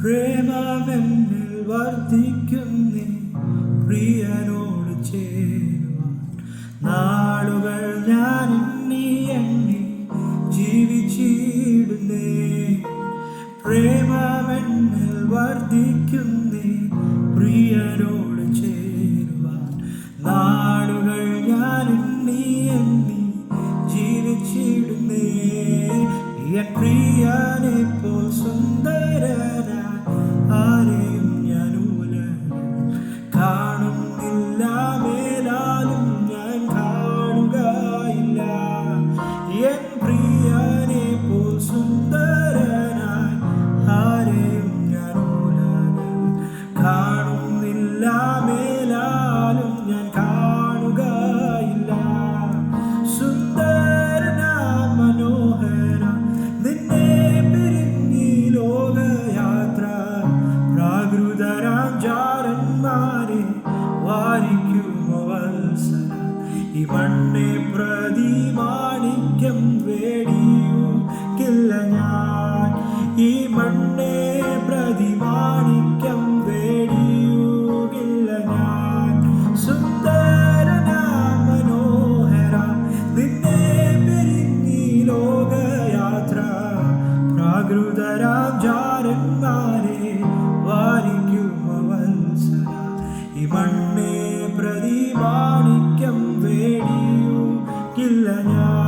പ്രേമമെന്നിൽ വർദ്ധിക്കുന്നേ പ്രിയനോട് ചേരുവാൻ നാളുകൾ ഞാൻ എണ്ണി എണ്ണി ജീവിച്ചിടുന്നേ. പ്രേമമെന്നിൽ വർദ്ധിക്കുന്നേ പ്രിയനോട് ചേരുവാൻ നാളുകൾ ഞാൻ എണ്ണി എണ്ണി ജീവിച്ചിടുന്നേ. എൻ പ്രിയനെ പോൽ സുന്ദരനായി ആരെയും ഞാൻ കാണുന്നില്ല, മേലാലും ഞാൻ കാണുകയില്ല. എൻ പ്രിയനെ പോൽ സുന്ദരനായി ആരെയും ഞാൻ കാണുന്നില്ല, മേലാലും ഞാൻ കാണുകയില്ല. സുന്ദരന മനോഹര നിന്നെ പിരിഞ്ഞി ലോകയാത്ര പ്രാകൃതരാം ജാരന്മാരെ വാരിക്കുമോ വത്സല. ഈ മണ്ണെ പ്രതി മാണിക്യം വേടിയുകില്ല ഞാൻ, ഈ മണ്ണെ പ്രതി മാണിക്യം വേടിയുകില്ല ഞാൻ. സുന്ദരന മനോഹര നിന്നെ പിരിഞ്ഞി ലോകയാത്ര പ്രാകൃതരാം ജാരന്മാരെ വാരിക്കുമോ വത്സല. ഈ മണ്ണെ പ്രതി മാണിക്യം വേടിയുകില്ല ഞാൻ.